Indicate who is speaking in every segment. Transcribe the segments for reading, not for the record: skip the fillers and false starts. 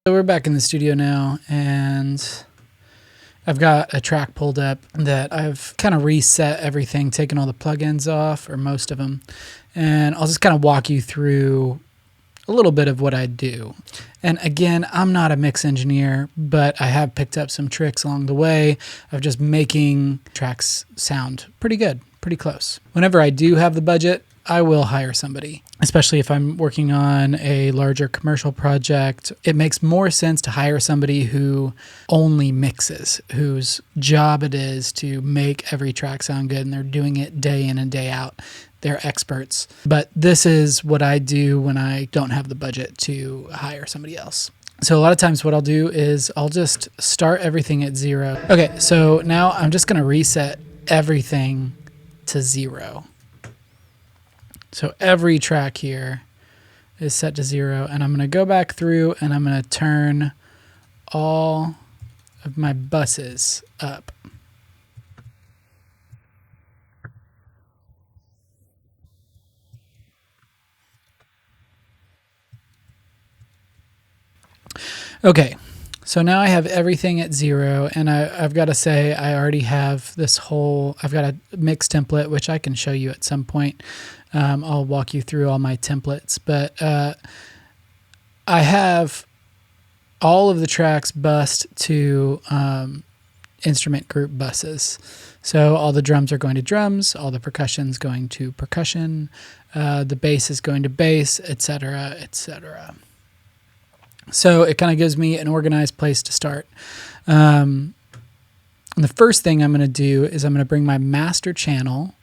Speaker 1: So we're back in the studio now, and I've got a track pulled up that I've kind of reset everything, taken all the plugins off, or most of them, and I'll just kind of walk you through a little bit of what I do. And again, I'm not a mix engineer, but I have picked up some tricks along the way of just making tracks sound pretty good, pretty close. Whenever I do have the budget, I will hire somebody, especially if I'm working on a larger commercial project. It makes more sense to hire somebody who only mixes, whose job it is to make every track sound good, and they're doing it day in and day out. They're experts. But this is what I do when I don't have the budget to hire somebody else. So a lot of times what I'll do is I'll just start everything at 0. Okay, so now I'm just going to reset everything to 0. So every track here is set to 0, and I'm going to go back through and I'm going to turn all of my buses up. Okay, so now I have everything at 0, and I've got to say I already have this whole, I've got a mix template, which I can show you at some point. I'll walk you through all my templates, but I have all of the tracks bused to instrument group buses. So all the drums are going to drums, all the percussion's going to percussion, the bass is going to bass, etc., etc. So it kind of gives me an organized place to start. And the first thing I'm going to do is I'm going to bring my master channel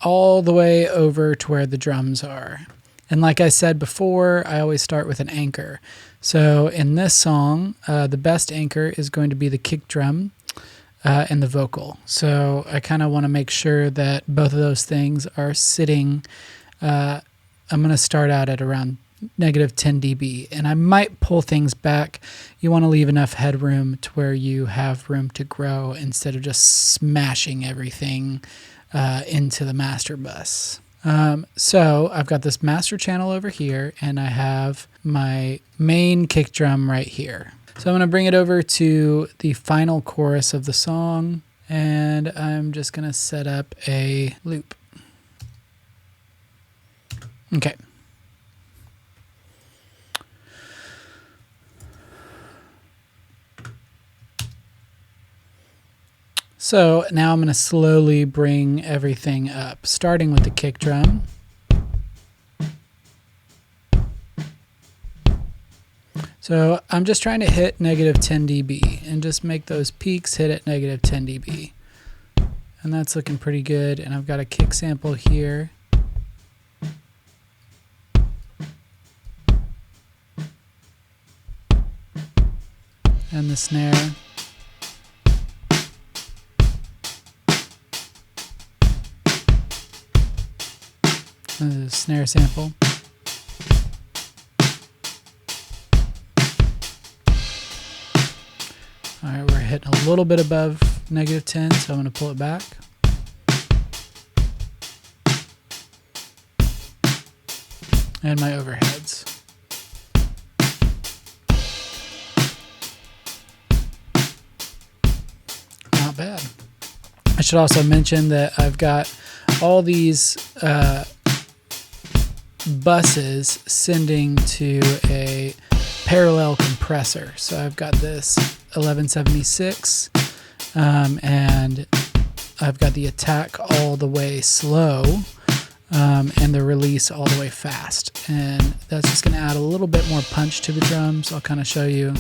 Speaker 1: all the way over to where the drums are. And like I said before, I always start with an anchor. So in this song, the best anchor is going to be the kick drum and the vocal. So I kind of want to make sure that both of those things are sitting. I'm going to start out at around -10 dB, and I might pull things back. You want to leave enough headroom to where you have room to grow instead of just smashing everything into the master bus. So I've got this master channel over here, and I have my main kick drum right here. So I'm going to bring it over to the final chorus of the song, and I'm just going to set up a loop. Okay. So now I'm going to slowly bring everything up, starting with the kick drum. So I'm just trying to hit -10 dB and just make those peaks hit at -10 dB. And that's looking pretty good. And I've got a kick sample here. And the snare. The snare sample. All right, we're hitting a little bit above -10, so I'm going to pull it back. And my overheads. Not bad. I should also mention that I've got all these buses sending to a parallel compressor. So I've got this 1176 and I've got the attack all the way slow and the release all the way fast, and that's just going to add a little bit more punch to the drums. I'll kind of show you.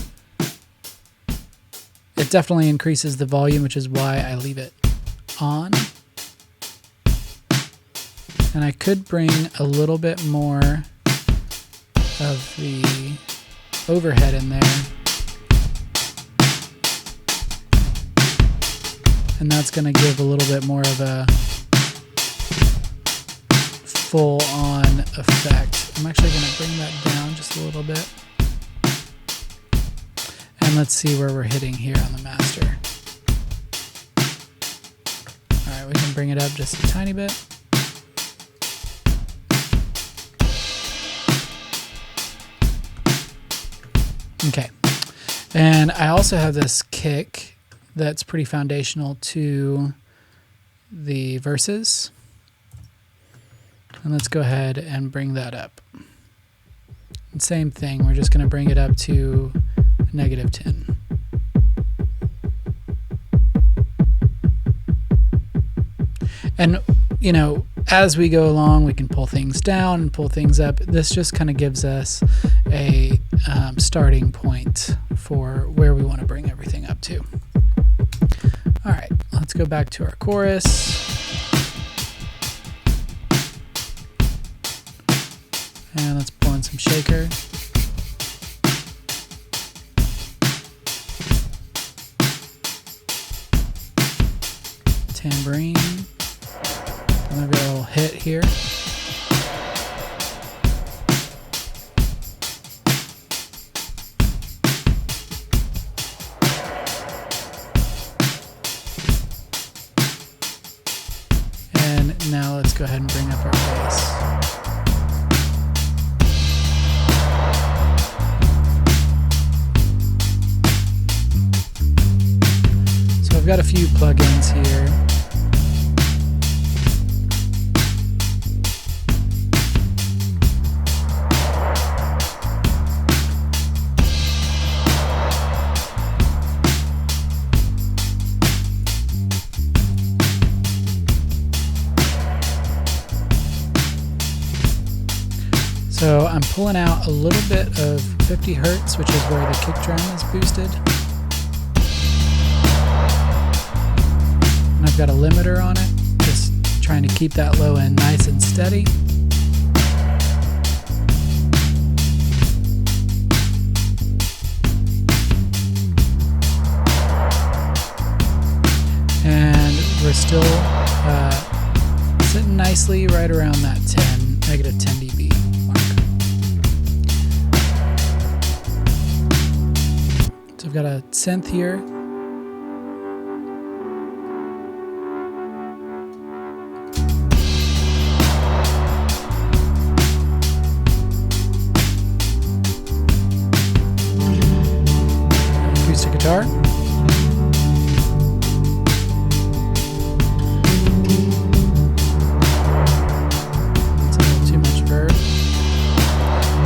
Speaker 1: It definitely increases the volume, which is why I leave it on. And I could bring a little bit more of the overhead in there. And that's going to give a little bit more of a full-on effect. I'm actually going to bring that down just a little bit. And let's see where we're hitting here on the master. All right, we can bring it up just a tiny bit. Okay. And I also have this kick that's pretty foundational to the verses. And let's go ahead and bring that up. And same thing, we're just going to bring it up to -10. And, you know, as we go along, we can pull things down and pull things up. This just kind of gives us a starting point for where we want to bring everything up to. All right, let's go back to our chorus. And let's pull in some shaker. Tambourine. And I've got a little hit here. And now let's go ahead and bring up our bass. So I've got a few plugins here. So I'm pulling out a little bit of 50 Hertz, which is where the kick drum is boosted. And I've got a limiter on it, just trying to keep that low end nice and steady. And we're still sitting nicely right around that -10 dB mark. So I've got a synth here. Acoustic guitar.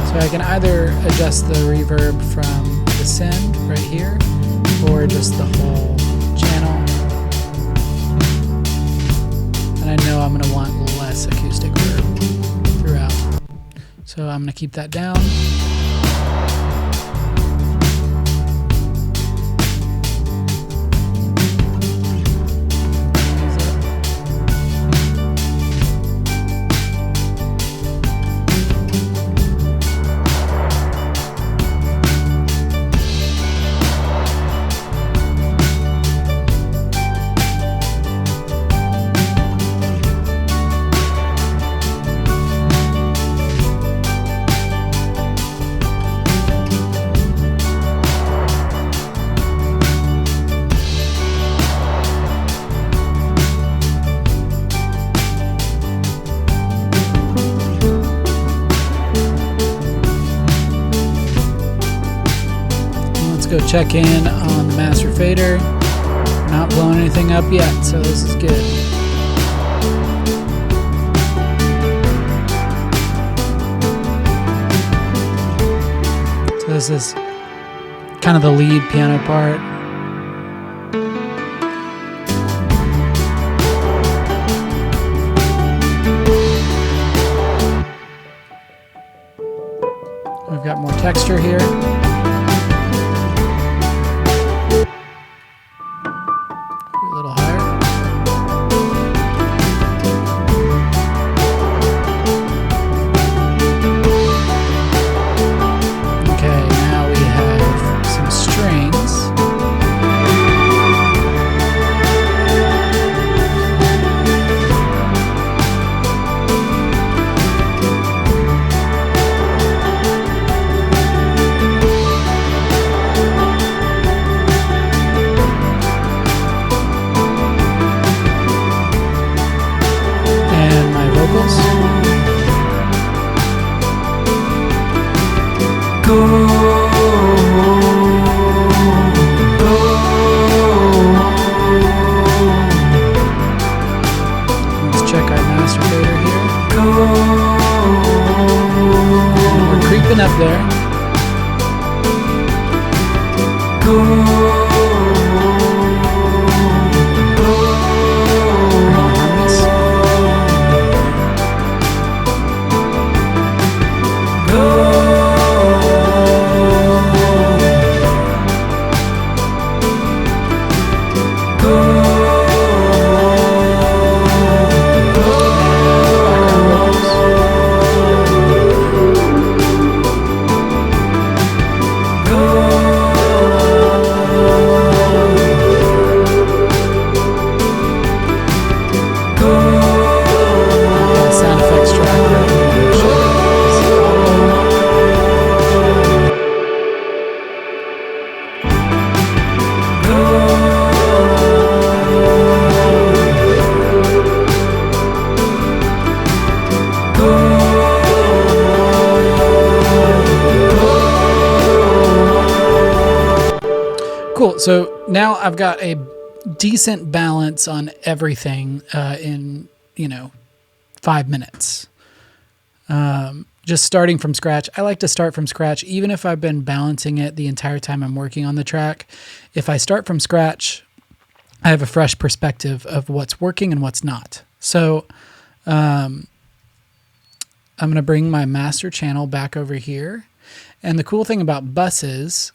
Speaker 1: So I can either adjust the reverb from the send right here, or just the whole channel. And I know I'm going to want less acoustic verb throughout. So I'm going to keep that down. Go check in on the master fader. Not blowing anything up yet, so this is good. So this is kind of the lead piano part. We've got more texture here. A little higher. Okay, now we have some strings. Go Cool. So now I've got a decent balance on everything in, 5 minutes. Just starting from scratch. I like to start from scratch, even if I've been balancing it the entire time I'm working on the track. If I start from scratch, I have a fresh perspective of what's working and what's not. So I'm going to bring my master channel back over here. And the cool thing about buses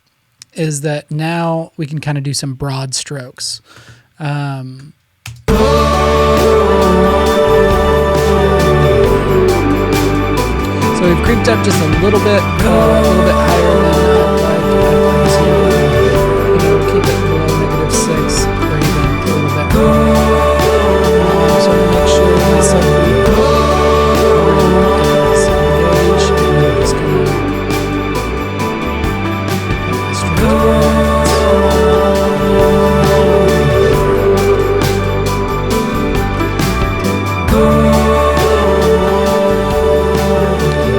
Speaker 1: is that now we can kind of do some broad strokes. So we've creeped up just a little bit higher than I'd like. I'd like to, keep it below -6 or even a little bit more. So I'm going to make sure my subgroup is engaged, and I'm just going to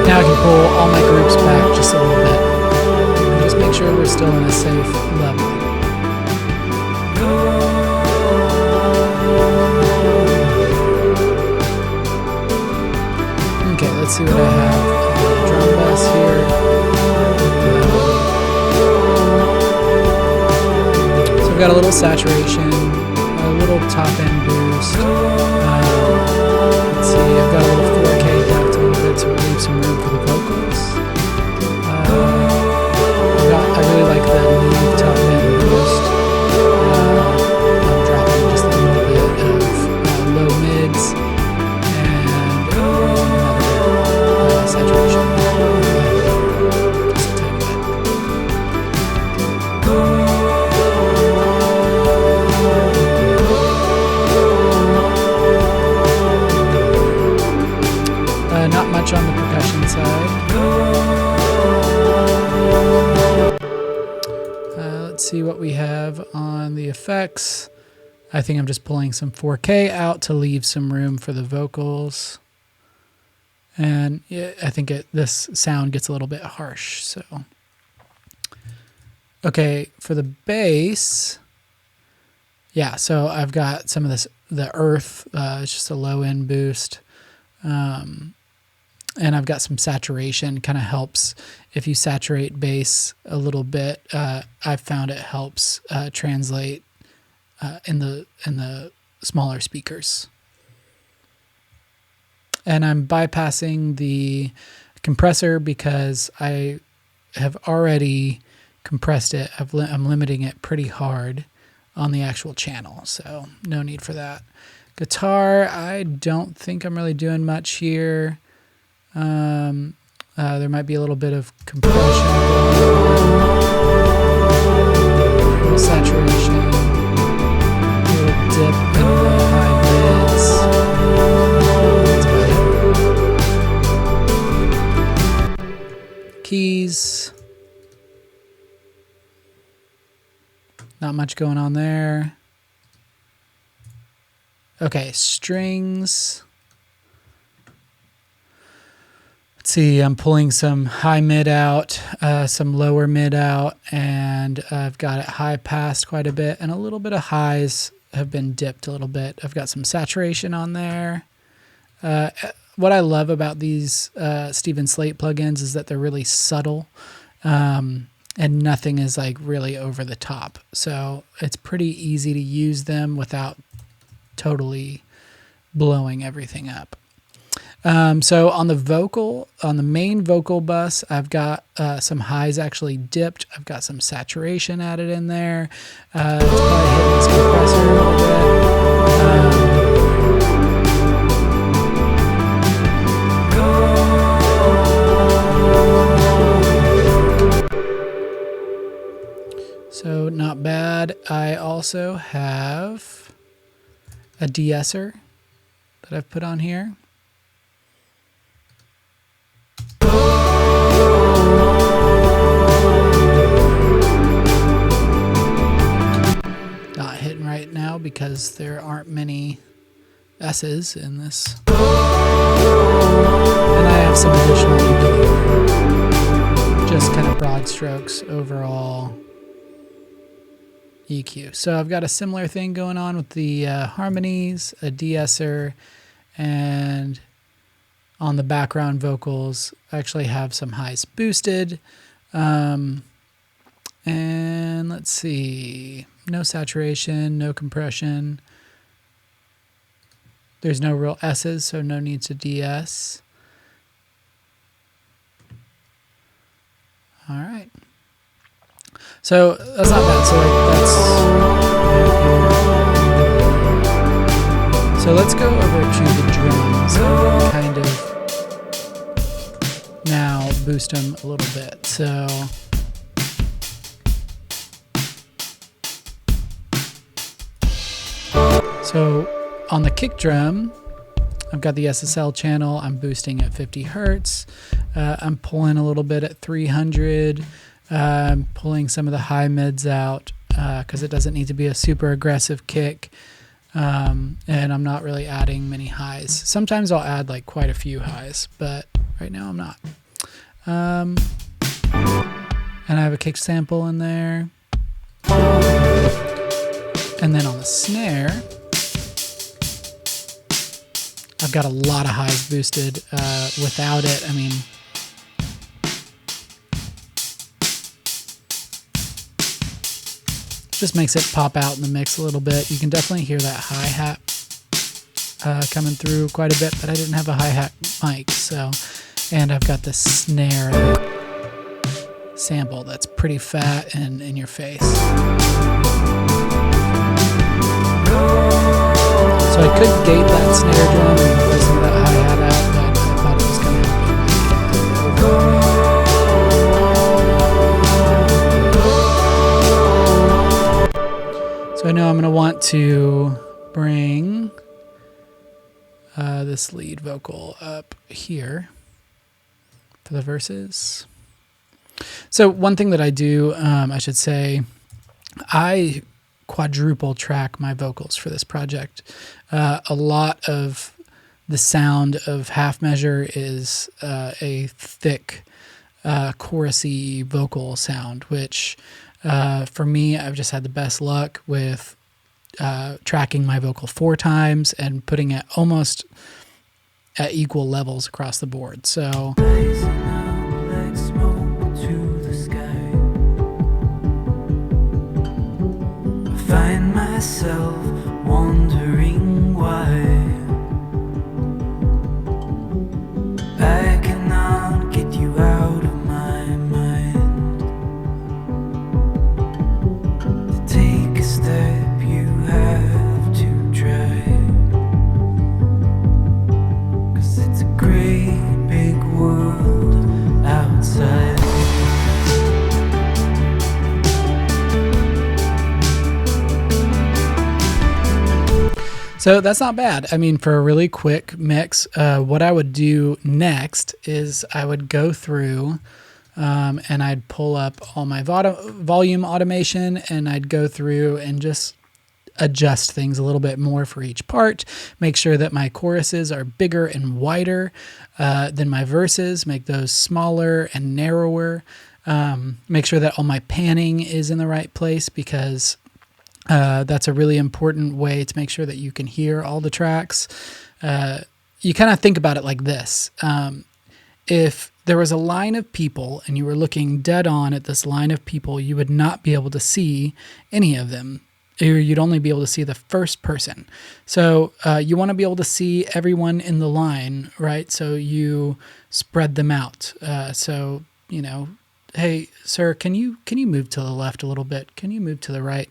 Speaker 1: now I can pull all my groups back just a little bit and just make sure we're still in a safe level. Okay, let's see what I have on the drum bass here. I've got a little saturation, a little top end boost. Let's see, I've got a little 4K depth a little bit to leave some room for the vocals. I really like that new top end boost. I'm dropping just a little bit of low mids and another saturation. Just a tiny bit. Not much on the percussion side. Let's see what we have on the effects. I think I'm just pulling some 4K out to leave some room for the vocals. And yeah, I think this sound gets a little bit harsh. So, okay, for the bass, yeah. So I've got some of the earth. It's just a low end boost. And I've got some saturation, kind of helps if you saturate bass a little bit. I've found it helps translate in the smaller speakers. And I'm bypassing the compressor because I have already compressed it. I'm limiting it pretty hard on the actual channel, so no need for that. Guitar, I don't think I'm really doing much here. There might be a little bit of compression going on, a little saturation, a little dip in the high mids. That's about it. Keys, not much going on there. Okay, strings. Let's see, I'm pulling some high mid out, some lower mid out, and I've got it high passed quite a bit, and a little bit of highs have been dipped a little bit. I've got some saturation on there. What I love about these Stephen Slate plugins is that they're really subtle. and nothing is like really over the top. So it's pretty easy to use them without totally blowing everything up. So on the main vocal bus, I've got some highs actually dipped. I've got some saturation added in there. It's probably hitting this compressor a little bit. So not bad. I also have a de-esser that I've put on here. Not hitting right now because there aren't many S's in this. And I have some additional EQ. Just kind of broad strokes overall EQ. So I've got a similar thing going on with the harmonies, a de-esser, and on the background vocals, I actually have some highs boosted. And let's see, no saturation, no compression. There's no real S's, so no need to de-ess. All right. So that's not bad. So let's go over to the drums and kind of now boost them a little bit. So on the kick drum, I've got the SSL channel. I'm boosting at 50 hertz. I'm pulling a little bit at 300. I'm pulling some of the high mids out because it doesn't need to be a super aggressive kick. And I'm not really adding many highs. Sometimes I'll add like quite a few highs, but right now I'm not. And I have a kick sample in there. And then on the snare, I've got a lot of highs boosted. Without it, I mean, just makes it pop out in the mix a little bit. You can definitely hear that hi-hat coming through quite a bit, but I didn't have a hi-hat mic, so, and I've got this snare sample that's pretty fat and in your face. So I could gate that snare drum and play some of that hi-hat out, but I thought it was going to So I know I'm going to want to bring this lead vocal up here for the verses. So one thing that I do, I should say, I quadruple track my vocals for this project. A lot of the sound of Half Measure is a thick, chorusy vocal sound, which for me, I've just had the best luck with tracking my vocal 4 times and putting it almost at equal levels across the board. So
Speaker 2: find myself wondering why I cannot get you out of my mind. To take a step you have to try, 'cause it's a great big world outside.
Speaker 1: So that's not bad. I mean, for a really quick mix, what I would do next is I would go through and I'd pull up all my volume automation, and I'd go through and just adjust things a little bit more for each part. Make sure that my choruses are bigger and wider than my verses. Make those smaller and narrower. Make sure that all my panning is in the right place, because that's a really important way to make sure that you can hear all the tracks. You kind of think about it like this. If there was a line of people and you were looking dead on at this line of people, you would not be able to see any of them. You'd only be able to see the first person. So you want to be able to see everyone in the line, right? So you spread them out. So, you know, hey, sir, can you move to the left a little bit? Can you move to the right?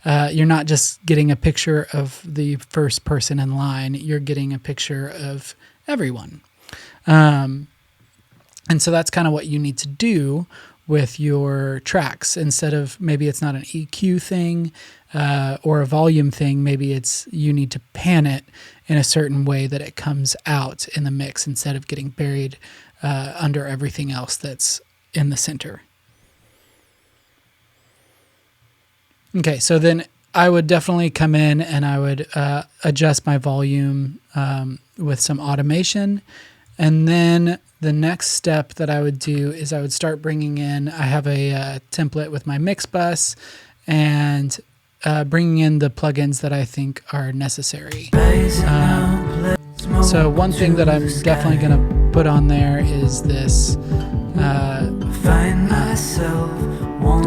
Speaker 1: You're not just getting a picture of the first person in line. You're getting a picture of everyone. And so that's kind of what you need to do with your tracks. Instead of, maybe it's not an EQ thing or a volume thing, maybe it's you need to pan it in a certain way that it comes out in the mix instead of getting buried under everything else that's in the center. Okay, so then I would definitely come in and I would adjust my volume with some automation. And then the next step that I would do is I would start bringing in, I have a template with my mix bus and bringing in the plugins that I think are necessary. So one thing that I'm definitely going to put on there is this.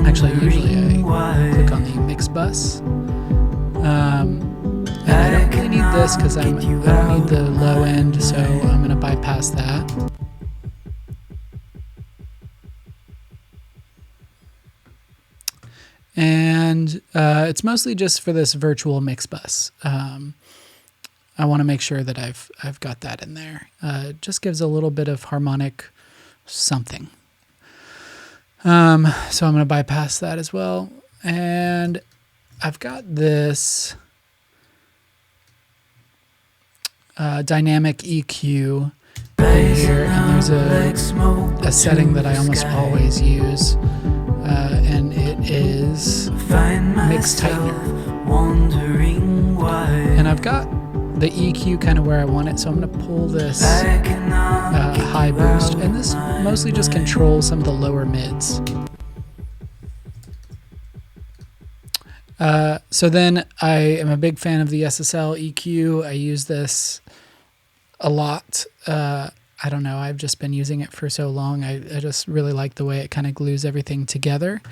Speaker 1: Actually, usually I click on the mix bus. And I don't really need this because I don't need the low end, so I'm going to bypass that. And it's mostly just for this virtual mix bus. I want to make sure that I've got that in there. It just gives a little bit of harmonic something. So I'm going to bypass that as well. And I've got this dynamic EQ in here, and there's a setting that I almost always use, and it is mix tightener. And I've got the EQ kind of where I want it, so I'm going to pull this high boost, and this mostly just controls some of the lower mids. So then I am a big fan of the SSL EQ. I use this a lot. I don't know, I've just been using it for so long. I just really like the way it kind of glues everything together.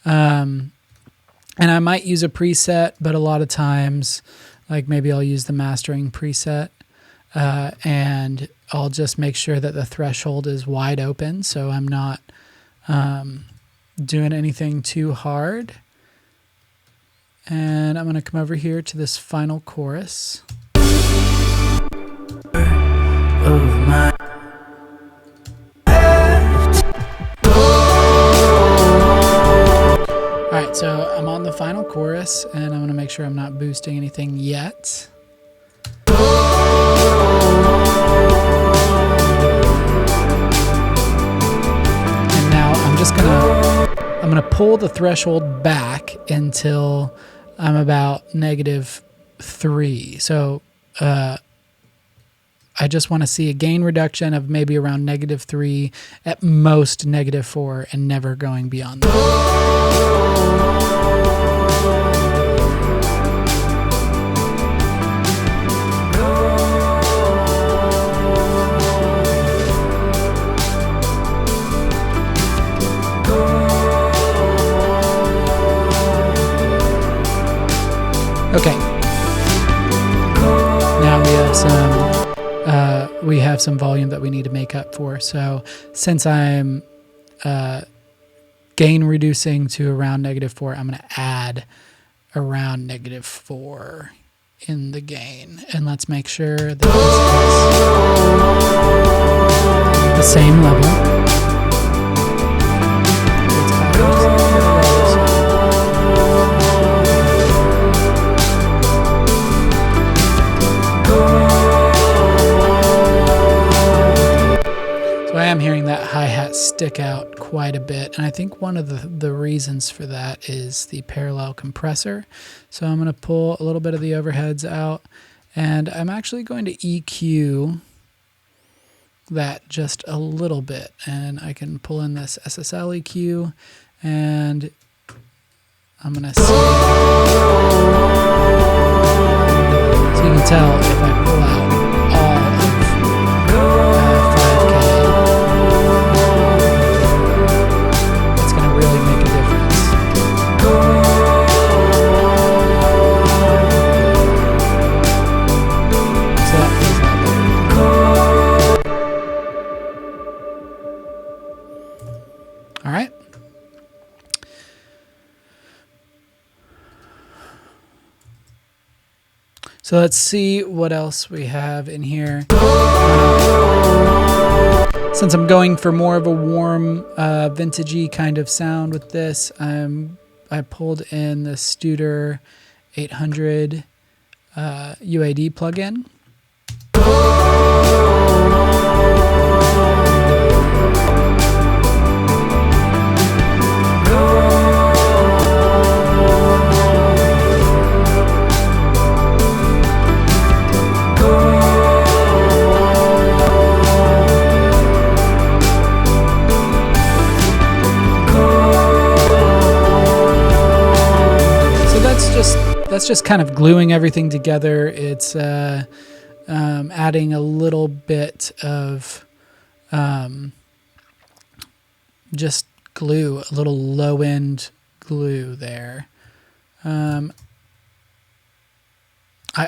Speaker 1: And I might use a preset, but a lot of times, like maybe I'll use the mastering preset, and I'll just make sure that the threshold is wide open, so I'm not doing anything too hard. And I'm going to come over here to this final chorus. Alright, so I'm on the final chorus, and I'm going to make sure I'm not boosting anything yet. And now I'm going to pull the threshold back until I'm about -3. So I just want to see a gain reduction of maybe around -3, at most -4, and never going beyond that. Okay. Now we have some volume that we need to make up for. So since I'm gain reducing to around -4, I'm going to add around -4 in the gain. And let's make sure that this is the same level. I'm hearing that hi-hat stick out quite a bit, and I think one of the reasons for that is the parallel compressor. So I'm going to pull a little bit of the overheads out, and I'm actually going to EQ that just a little bit, and I can pull in this SSL EQ, and I'm going to see. So you can tell if I pull out all of 5K, All right. So let's see what else we have in here. Since I'm going for more of a warm, vintagey kind of sound with this, I pulled in the Studer 800 UAD plugin. That's just kind of gluing everything together. It's adding a little bit of just glue, a little low-end glue there. I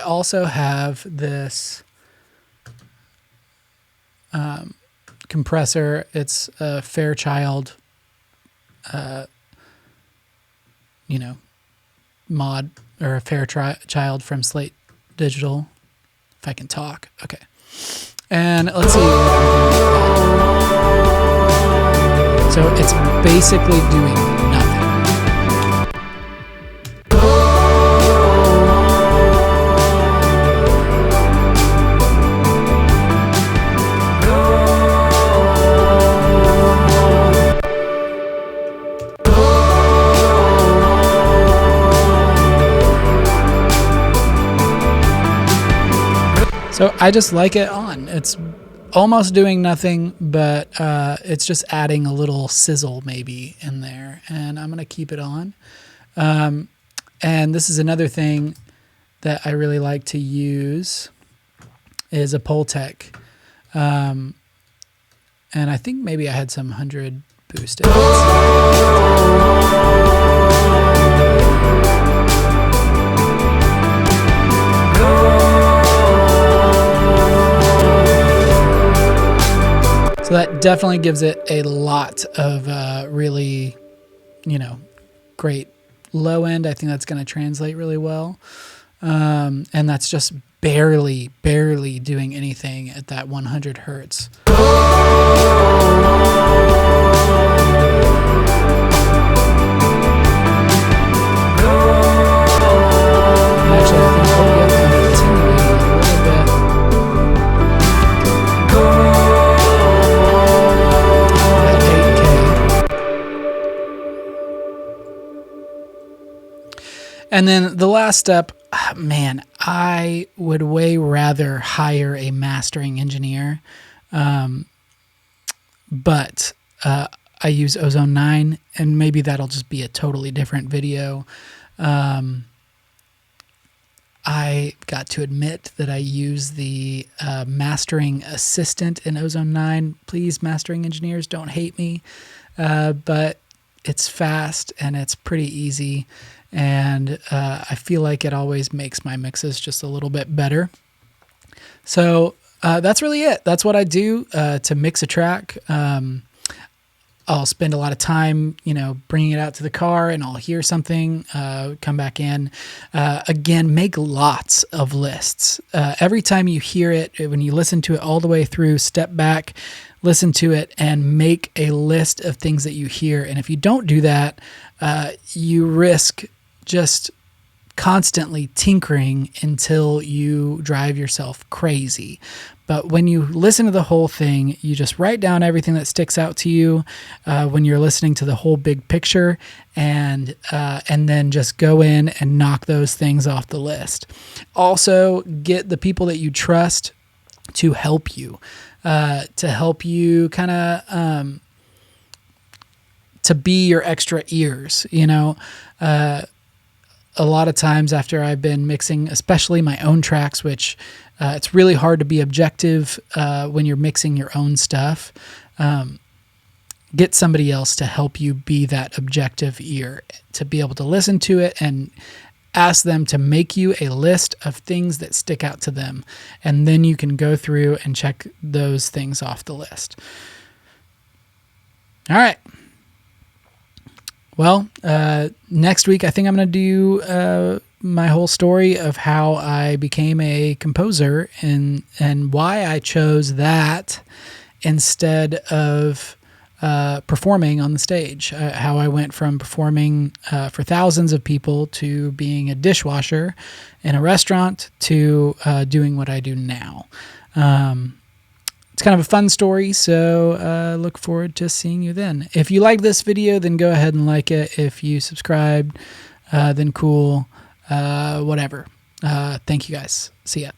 Speaker 1: also have this compressor. It's a Fairchild, mod, or a Fairchild from Slate Digital, if I can talk. Okay. And let's see. So it's basically doing nothing. So I just like it on. It's almost doing nothing, but it's just adding a little sizzle maybe in there. And I'm going to keep it on. And this is another thing that I really like to use is a Pultec. And I think maybe I had some 100 boosted. So that definitely gives it a lot of really, great low end. I think that's going to translate really well. And that's just barely doing anything at that 100 hertz. Actually, I think I'm attenuating a little bit. And then the last step, man, I would way rather hire a mastering engineer. But I use Ozone 9, and maybe that'll just be a totally different video. I got to admit that I use the mastering assistant in Ozone 9. Please, mastering engineers, don't hate me. But it's fast and it's pretty easy. And I feel like it always makes my mixes just a little bit better. So that's really it. That's what I do to mix a track. I'll spend a lot of time, bringing it out to the car, and I'll hear something, come back in. Again, make lots of lists. Every time you hear it, when you listen to it all the way through, step back, listen to it, and make a list of things that you hear. And if you don't do that, you risk just constantly tinkering until you drive yourself crazy. But when you listen to the whole thing, you just write down everything that sticks out to you when you're listening to the whole big picture, and then just go in and knock those things off the list. Also, get the people that you trust to help you kind of to be your extra ears, a lot of times after I've been mixing, especially my own tracks, which it's really hard to be objective when you're mixing your own stuff. Get somebody else to help you be that objective ear, to be able to listen to it and ask them to make you a list of things that stick out to them. And then you can go through and check those things off the list. All right. Well, next week I think I'm going to do my whole story of how I became a composer and why I chose that instead of performing on the stage. How I went from performing for thousands of people to being a dishwasher in a restaurant to doing what I do now. It's kind of a fun story, so look forward to seeing you then. If you like this video, then go ahead and like it. If you subscribed, then cool. Whatever. Thank you guys. See ya.